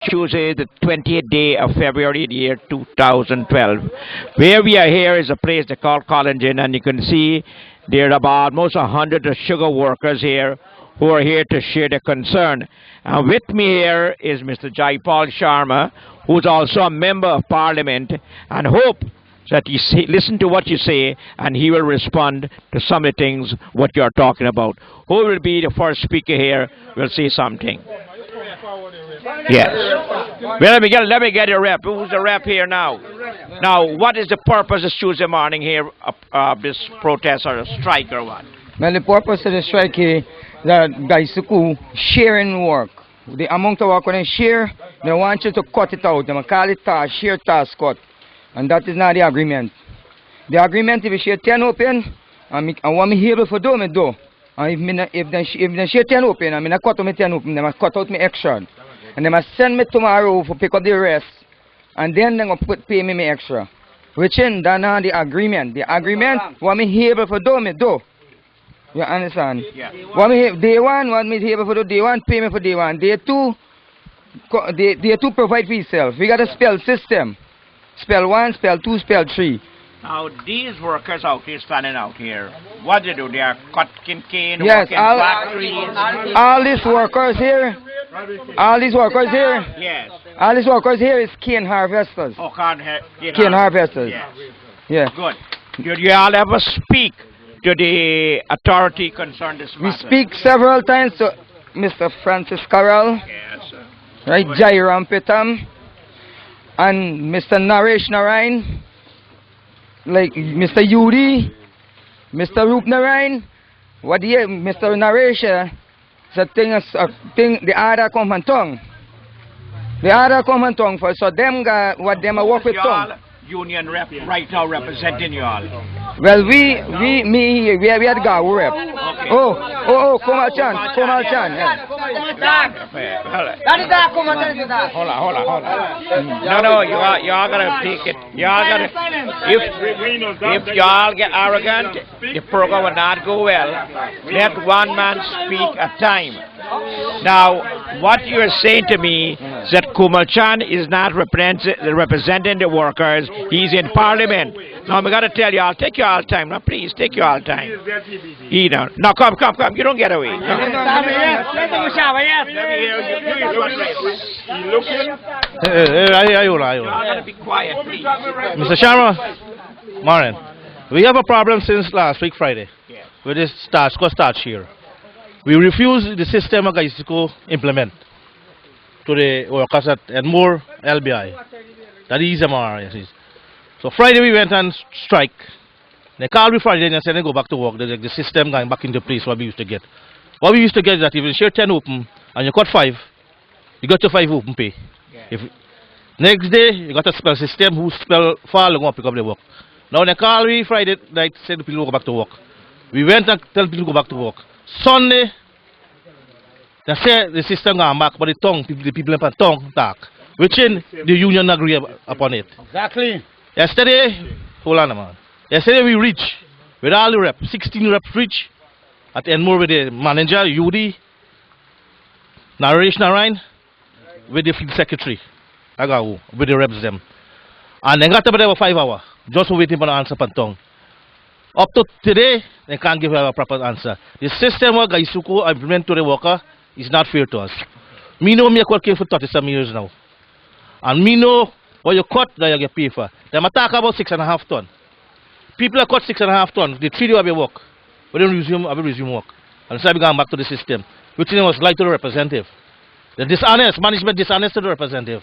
Tuesday, the 20th day of February, the year 2012. Where we are here is a place they call Collington, and you can see there are about almost 100 sugar workers here who are here to share their concern. And with me here is Mr. Jaipal Sharma, who's also a member of Parliament, and hope that you listen to what you say and he will respond to some of the things what you're talking about. Who will be the first speaker here will say something. Yes. Well, let me get a rep. Who's the rep here now? Now, what is the purpose this Tuesday morning here of this protest or a strike or what? Well, the purpose of the strike is that guys who sharing work. The amount of work when they share, they want you to cut it out. They call it share task cut. And that is not the agreement. The agreement, if you share 10 open, and what me able for do, me do. And if they share 10 open, I mean I cut me 10 open, they must cut out me extra. And they must send me tomorrow for pick up the rest. And then they're going to pay me extra. Which in that not the agreement. The agreement, what me able for do, me do. You understand? Yeah. What me day one, what me able for do day one, pay me for day one. Day two, provide for yourself. We got a spell system. Spell 1, spell 2, spell 3. Now, these workers out here standing out here, what do? They are cutting cane, yes, working factories. All these workers here, Yes. all these workers here is cane harvesters. Oh, cane harvesters. Yes. Yeah. Good. Did you all ever speak to the authority concerned this matter? We speak several times to Mr. Francis Carroll, Yes, sir. right, Jairam Petam, and Mr. Naresh Narayan, like Mr. Yudi, Mr. Roop Narayan. What the Mr. Naresh is a thing the other come and tongue. The other come and tongue for so them guy what them a work with tongue. Union rep right now representing you all. Well, we had got rep. Okay. Komal Chan. Yeah. That is that Komal Chan. Hold on. No, you all gotta take it. You all gotta. If y'all get arrogant, the program will not go well. Let one man speak at a time. Now, what you are saying to me is that Komal Chan is not representing the workers. He's in Parliament. Now, I got to tell you, I'll take you all time. Now, please, take you all time. Now, come. You don't get away. Let me hear you. You all got to be quiet, please. Mr. Sharma, morning. We have a problem since last week, Friday, with this start here. We refuse the system of guys to implement to the workers at Edmore LBI. That is MR. So Friday we went on strike. They called me Friday and said they go back to work. The system going back into place what we used to get. What we used to get is that if you share 10 open and you cut 5, you got your 5 open pay. If next day you got a spell system who spell fall and go pick up the work. Now they called me Friday night said the people go back to work. We went and tell people go back to work. Sunday, they say the system going back, but the people in tongue talk, which in the union agree upon it. Exactly. Yesterday, hold on, man. Yesterday we reached with all the reps, 16 reps reach at Enmore with the manager, Yudi, Naresh Narayan, with the field secretary, Agawu, with the reps them. And they got about there 5 hours, just waiting for the answer per tongue. Up to today, they can't give a proper answer. The system of Gaisuku implement to the worker is not fair to us. Me know me working for 37 years now. And me know what you cut that you get paid for. They talk about 6.5 tons. People are cut 6.5 tons. They treat you of your work. But they resume work. And so I began back to the system. Which was like to the representative. The dishonest, management dishonest to the representative.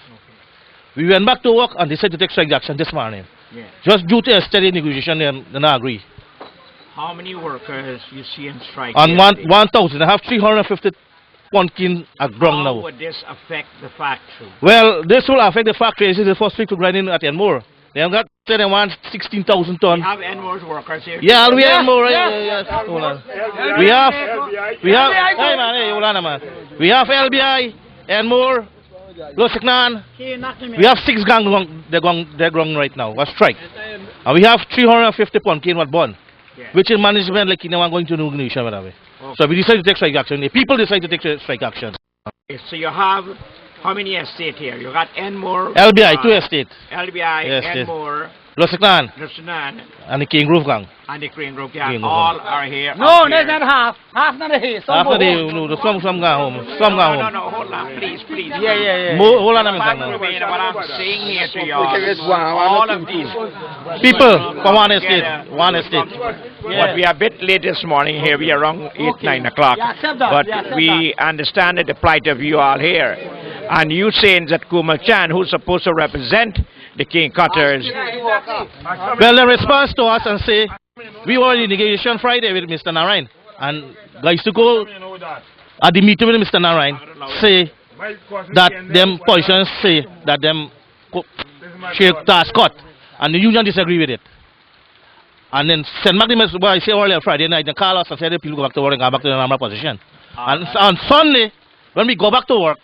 We went back to work and decided to take strike action this morning. Yeah. Just due to a steady negotiation, they not agree. How many workers you see in strike? On 1,000, I have 350 pumpkin at ground now. How would this affect the factory? Well, this will affect the factory. This is the first week to grind in at Enmore. They have got they want 16,000 tons. You have Enmore's workers here? Yeah, we have Enmore. Hold on. We have, hey man, hey, hold on man. We have LBI, Enmore, Losiknan. We have 6 gang, they're going right now, a strike. And we have 350 pumpkin what born. Which in management, like, you know, I'm going to negotiate with. So we decided to take strike action. The people decide to take strike action. So you have How many estate here? You got Enmore. LBI, 2 estate. LBI, Yes, Enmore, Losiklan, Lusunan, and the King Grove Gang. and the Green Group. Yeah, Green Group. all are here. No, up that's here. not half. Half not here. Some After go they, home. no, some go home. Some go home. No, hold on, please. Yeah. Hold on a Fact minute. remain, what I'm saying here to you It's one, all one, of these. People from one estate. Together. One estate. But we are a bit late this morning here. We are around 8, 9 o'clock. Yeah, accept that. But Yeah, accept we understand the plight of you all here. And you saying that Kumal Chan, who's supposed to represent the King Cutters, Well, the response to us and say, we were in negotiation Friday with Mr. Narayan. And guys to go at the meeting with Mr. Narayan, say that them positions say that them share task cut. And the union disagree with it. And then send back the message, well, I say earlier Friday night, they call us and say the people go back to work and go back to the normal position. And on Sunday, when we go back to work,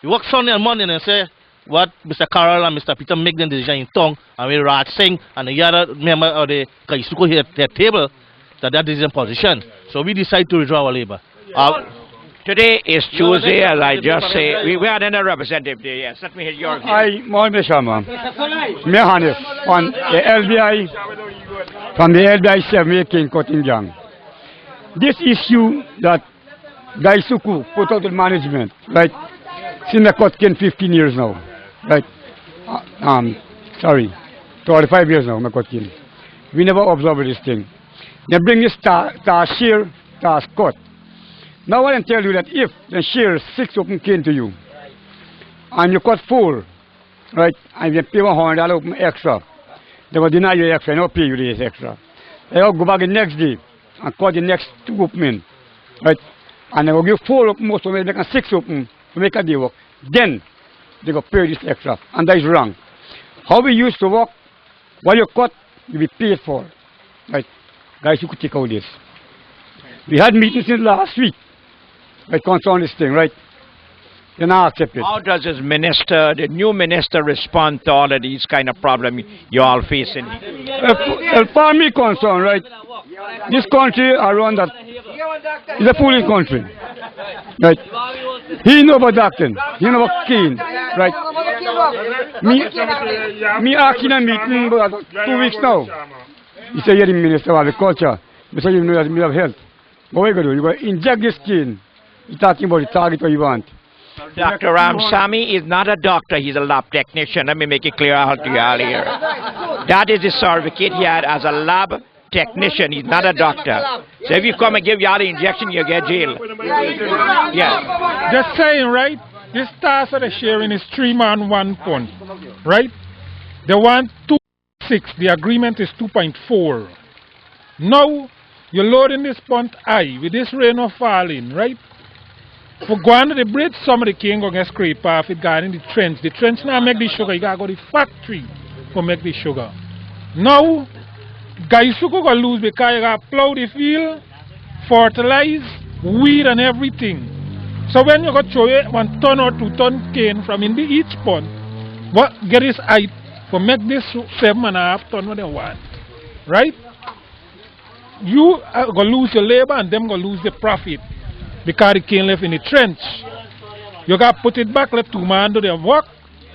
we work Sunday and Monday and say what Mr. Carroll and Mr. Peter make them decision in tongue, and we Raj Singh and the other member of the Kaisuko here at their table that is in position. So we decide to withdraw our labor. today is Tuesday, as I just say. We had another representative there. Yes, let me hear your view. I, Mohammed Sharma, me Hanif, on the LBI, from the LBI 7 King Cutting Gang. This issue that Gaisuku put out the management, right, since the cut came 15 years now, right, 35 years now, my cut came. We never observed this thing. They bring this task share, task cut. Now I can tell you that if the share 6 open cane to you, and you cut 4, right, and you pay $100 open extra, they will deny you extra, and not pay you this extra. They will go back the next day and cut the next 2 open, right, and they will give 4 open, most of them make a 6 open to make a day work. Then they will pay this extra, and that is wrong. How we used to work, what you cut, you be paid for, right? Guys, you could take out this. We had meetings since last week. Right, concern this thing, right? You're not accepted. How does this minister, the new minister, respond to all of these kind of problems you all facing? As far as me concerned, right? This country around that is a foolish country, right? He know about doctrine, he know about king, right? Me asking a meeting about 2 weeks now. He said, you're the minister of agriculture. He said, you know that me have health. But what are you going to do? You're going to inject this skin. You're talking about the target what you want. Dr. Ramsamy is not a doctor, he's a lab technician. Let me make it clear out to you all here. That is the certificate he had as a lab technician, he's not a doctor. So if you come and give y'all the injection, you get jail. Yeah. Just saying, right? This task of the sharing is 3 man 1 pond, right? They want 2.6, the agreement is 2.4. Now, you're loading this pond high with this rain of falling, right? For going to the bridge, some of the king go get scrape off it, going in the trench. The trench now make the sugar, you gotta go to the factory for make the sugar. Now, Gaisuku go lose because you gotta plow the field, fertilize, weed and everything. So when you go throw it 1 ton or 2 ton cane from in the each pond, what get this height for make this 7.5 ton what they want, right? You are going to lose your labor and them going to lose the profit because the cane left in the trench. You got to put it back, let 2 man do their work,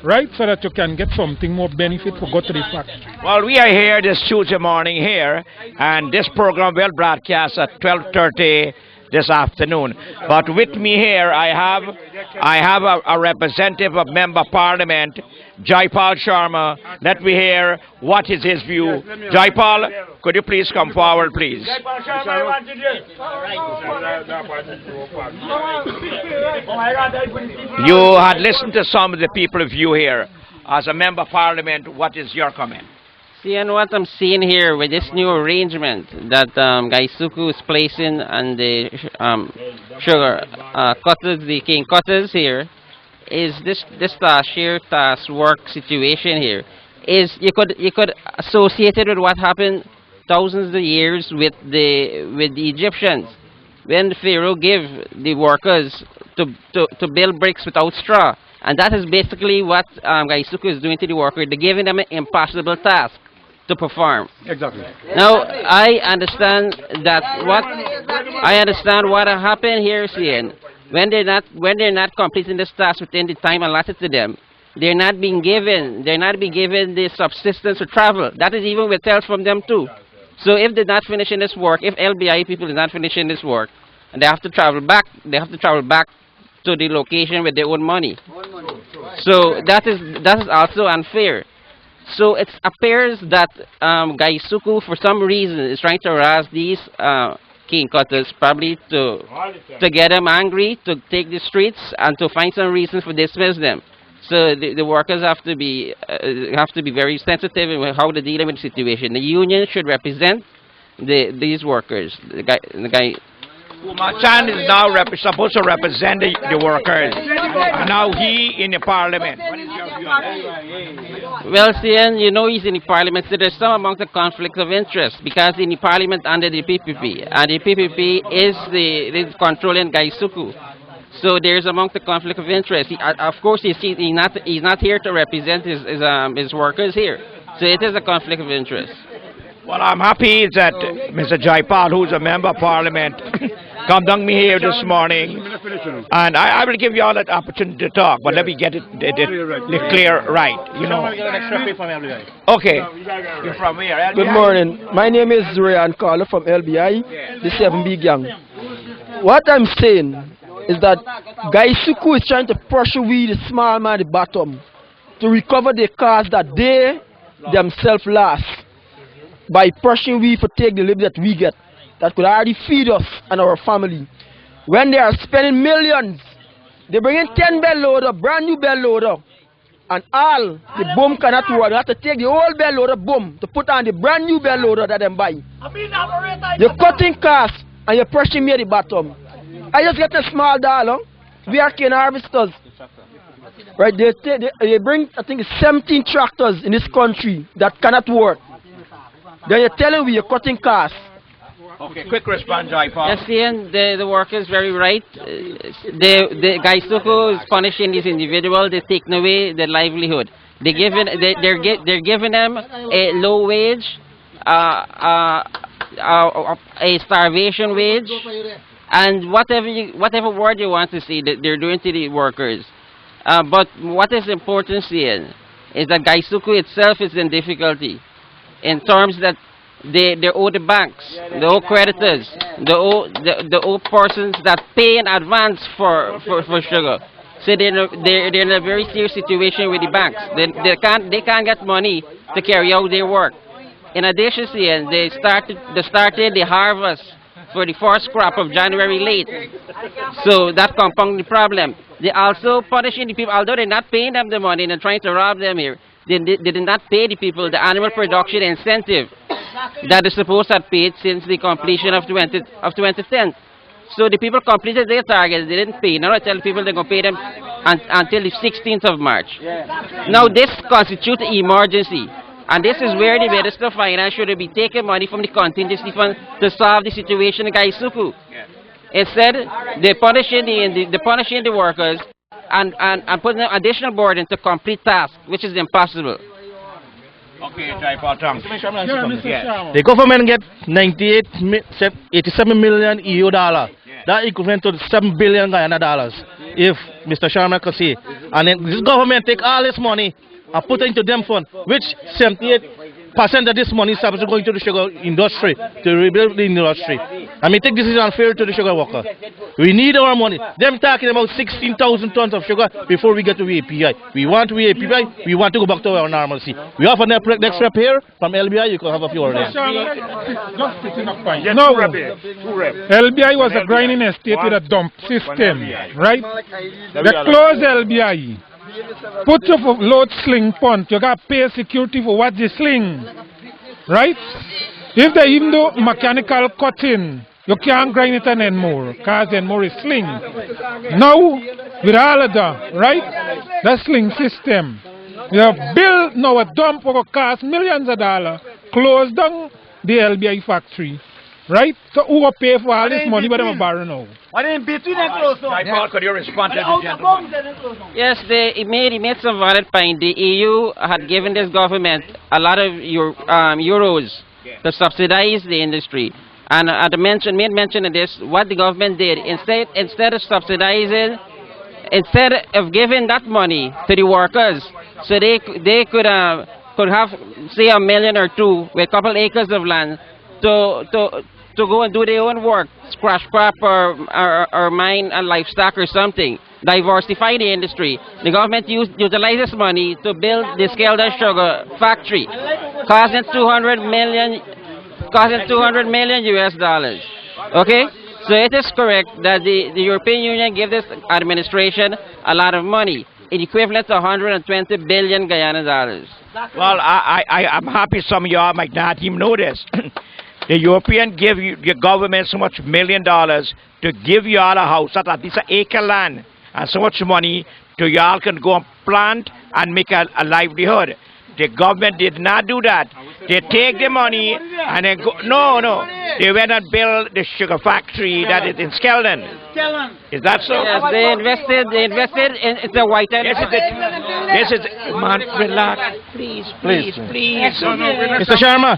right, so that you can get something more benefit for go to the factory. Well, we are here this Tuesday morning here, and this program will broadcast at 12:30 this afternoon. But with me here, I have a representative of Member of Parliament, Jaipal Sharma. Let me hear what is his view. Jaipal, could you please come forward, please? You had listened to some of the people of you here. As a Member of Parliament, what is your comment? Seeing what I'm seeing here with this new arrangement that Gaisuku is placing on the sugar cutters, the king cutters here, is this sheer task work situation here. Is you could associate it with what happened thousands of years with the Egyptians when the Pharaoh gave the workers to build bricks without straw, and that is basically what Gaisuku is doing to the worker. They're giving them an impossible task to perform. Exactly. Now I understand what happened here, seeing when they're not completing this task within the time allotted to them, they're not being given the subsistence to travel. That is even withheld from them too. So if they're not finishing this work, if LBI people are not finishing this work, and they have to travel back to the location with their own money. So that is also unfair. So it appears that Gaisuku, for some reason, is trying to harass these cane cutters, probably to get them angry, to take the streets, and to find some reason for dismiss them. So the workers have to be very sensitive in how they're dealing with the situation. The union should represent these workers. The guy. Machan is now supposed to represent the workers. Now he in the parliament. Well, Sian, you know he's in the parliament, so there's some among the conflicts of interest, because in the parliament under the PPP, and the PPP is controlling Gaisuku. So there's among the conflict of interest. Of course, he's not here to represent his workers here. So it is a conflict of interest. Well, I'm happy that Mr. Jaipal, who's a member of parliament, come down me here this morning, and I will give you all that opportunity to talk, but let me get it clear right, you know. Okay, you're from where? LBI? Good morning. My name is Rayan Carlo from LBI, the 7B gang. What I'm saying is that Gaisuku is trying to pressure we, the small man at the bottom, to recover the cars that they themselves lost, by pressuring we for take the liberty that we get, that could already feed us and our family. When they are spending millions, they bring in 10 bell loader, brand new bell loader, and all the boom cannot work. They have to take the old bell loader boom to put on the brand new bell loader that they buy. You're cutting costs and you're pressuring me at the bottom. I just get a small dollar. We are cane harvesters. Right? They bring, I think, 17 tractors in this country that cannot work. Then you're telling me you're cutting costs. Okay, quick response, Jaipal. Yes, Ian, the worker is very right. The Gaisuku is punishing these individuals. They're taking away their livelihood. They're giving them a low wage, a starvation wage, and whatever word you want to say, they're doing to the workers. But what is important, Ian, is that Gaisuku itself is in difficulty, in terms that they owe the banks, they owe creditors, they owe persons that pay in advance for sugar. So they're in a very serious situation with the banks. They can't get money to carry out their work. In addition, they started the harvest for the first crop of January late. So that compounded the problem. They also punishing the people, although they're not paying them the money and trying to rob them here. They did not pay the people the annual production incentive that is supposed to have paid since the completion of 2010. So the people completed their target, they didn't pay. Now I tell people they're going to pay them until the 16th of March. Now this constitutes an emergency. And this is where the Minister of Finance should be taking money from the contingency fund to solve the situation in Gaisuku. Instead, they're punishing the workers and putting an additional burden to complete tasks, which is impossible. Okay, Jaipal, thanks. The government get 87 million EU dollar. That equivalent to 7 billion Guyana dollars, if Mr. Sharma could see. And then this government take all this money and put it into them fund, which 78% of this money is supposed to go into the sugar industry, to rebuild the industry. I mean, think this is unfair to the sugar worker. We need our money. Them talking about 16,000 tons of sugar before we get to API. We want to API, we want to go back to our normalcy. We have a next rep here from LBI, you can have a few of them. Just sitting up fine. No, LBI was a grinding estate with a dump system, right? They closed LBI. Put up a load sling pond, you got to pay security for what they sling, right? If they even do mechanical cutting, you can't grind it anymore, because anymore is sling. Now, with all of that, right, the sling system, you have built now a dump will cost millions of dollars, close down the LBI factory, right? So who will pay for all this money but them borrow now? What in between that close down? Could you respond to the gentleman? Yes, it made some valid point. The EU had given this government a lot of euros to subsidize the industry. And made mention of this, what the government did, instead of subsidizing, instead of giving that money to the workers, so they could have, say, $1 million or $2 million with a couple acres of land to go and do their own work, scratch crop or mine and livestock or something, diversify the industry. The government utilizes money to build the scaled sugar factory, costing $200 million US dollars. Okay, so it is correct that the European Union gave this administration a lot of money, in equivalent to 120 billion Guyana dollars. Well, I'm happy some of y'all might not even know this. The European give your government so much $1 million to give y'all a house, at least an acre land, and so much money to y'all can go and plant and make a livelihood. The government did not do that. They take the money and then go. No. They went and built the sugar factory that is in Skeldon. Is that so? Yes, they invested in the white This is man, relax. Please. Mr. Sharma,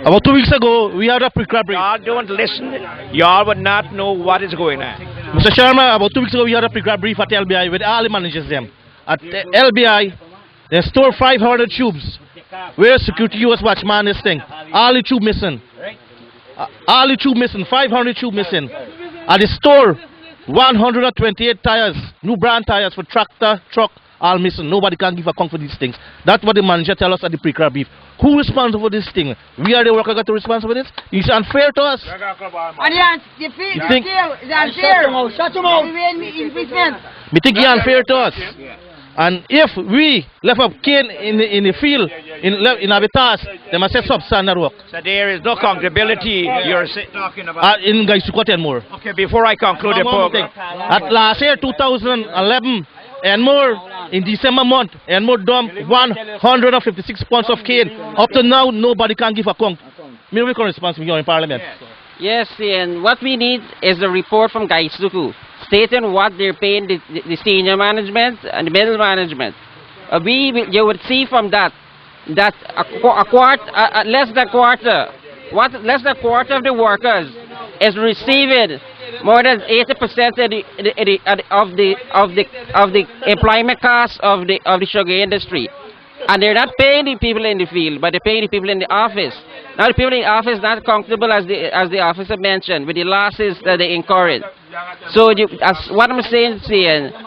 about 2 weeks ago, we had a pre-crab brief. Y'all don't listen. Y'all would not know what is going on. Mr. Sharma, about 2 weeks ago, we had a pre-crab brief at LBI with all the managers them. At LBI, they store 500 tubes. Where security US watchman this thing? All the tube missing. All the tube missing. 500 tube missing. At the store, 128 tires, new brand tires for tractor, truck, all missing. Nobody can give a count for these things. That's what the manager tell us at the pre-crab brief. Who responsible for this thing? We are the worker got to respond for this? It's unfair to us. You think it's unfair to us. And if we left up cane in the field, in our task, they must say substandard work. So there is no accountability you're talking about. In Gaisukot and more. Okay, before I conclude the program. At last year, 2011, and more, in December month, and more dumped 156 pounds of cane. Up to now, nobody can give a count. Me we can respond to you in Parliament. Yes, and what we need is a report from Gaisuku stating what they're paying the senior management and the middle management. You would see from that less than a quarter of the workers is receiving more than 80% of the employment costs of the sugar industry. And they're not paying the people in the field, but they're paying the people in the office. Now the people in the office not comfortable, as the officer mentioned, with the losses that they incurred. So as what I'm saying,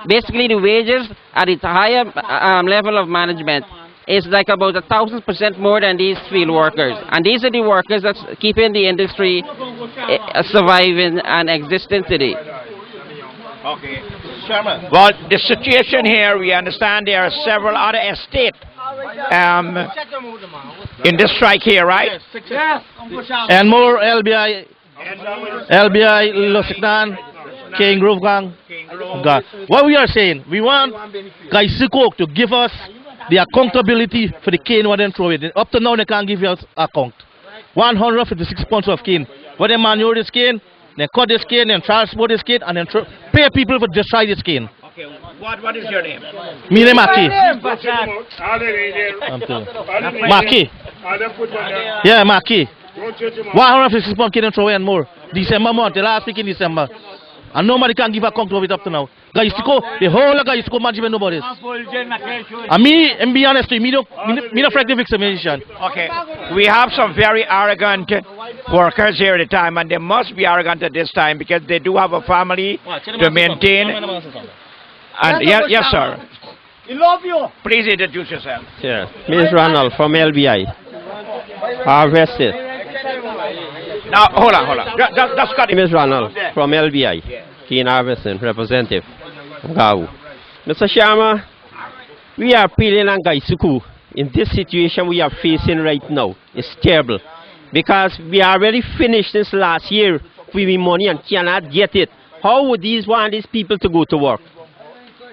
basically the wages at the higher level of management is like about 1,000% more than these field workers. And these are the workers that's keeping the industry surviving and existing today. Okay. Well, the situation here, we understand there are several other estates in this strike here, right? Yes. And more LBI, Losiknan, King Grove Gang. What we are saying, we want Gaisuku to give us the accountability for the cane what they throw it. Up to now, they can't give us account. 156 pounds of cane. When they manure this cane, they cut this cane, and transport this cane, and then pay people for destroy this cane. Okay, what is your name? My name Maki. Maki. Yeah, Maki. 156 pounds cane throw away and more. December month, the last week in December. And nobody can give a count of it up to now. Gaisuku, the whole of Gaisuku management know about this. And me, and be honest with you, me don't frankly victimization. Okay, we have some very arrogant workers here at the time, and they must be arrogant at this time because they do have a family to maintain. And yes, sir. Please introduce yourself. Yes, Ms. Ronald from LBI. Harvested. Now, hold on. Just cut it. Ms. Ronald from LBI. Keen Harvesting, representative. Gau. Mr. Sharma, we are appealing on Gaisuku in this situation we are facing right now. It's terrible. Because we already finished this last year with money and cannot get it. How would these people to go to work?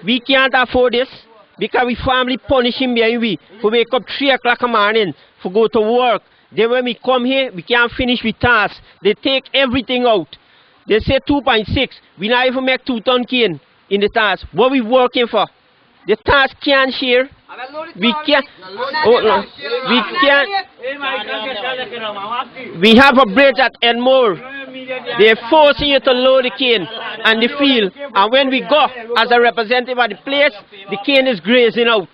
We can't afford this because we family punishing behind we for wake up 3 o'clock in the morning for go to work. Then when we come here, we can't finish with tasks. They take everything out. They say 2.6. We not even make 2 ton cane in the task. What we working for? The task can't share. We can't. We have a bridge at Enmore. They're forcing you to load the cane and the field. And when we go as a representative of the place, the cane is grazing out.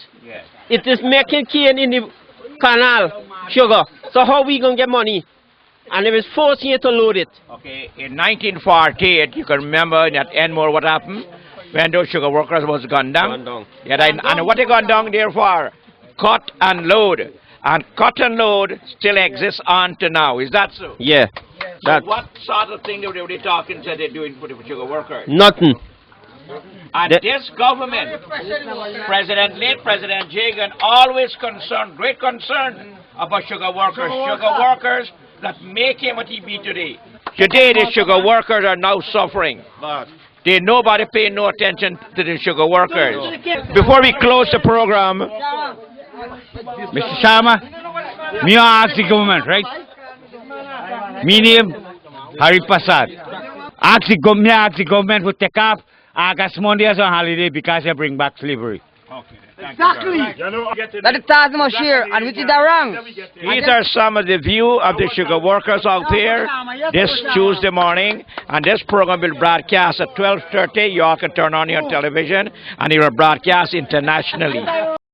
It is making cane in the canal, sugar. So how we going to get money? And it was forcing you to load it. Okay, in 1948, you can remember in that Enmore what happened when those sugar workers was gunned down. Yeah, and what they gunned down there for? Cut and load. And cut and load still exists on to now. Is that so? Yeah. So what sort of thing were they talking that they're doing for the sugar workers? Nothing. And this government, late President Jagan, always great concern about sugar workers that make him what he be today. Today the sugar workers are now suffering. Nobody paying no attention to the sugar workers. Before we close the program, Mr. Sharma, me ask the government, right? Me name Hari Prasad. Ask the government to take off August Monday as a holiday because they bring back slavery. Exactly. That the task must share, and which is the wrong. These are some of the view of the sugar workers out there this Tuesday morning, and this program will broadcast at 12:30. You all can turn on your television, and it will broadcast internationally.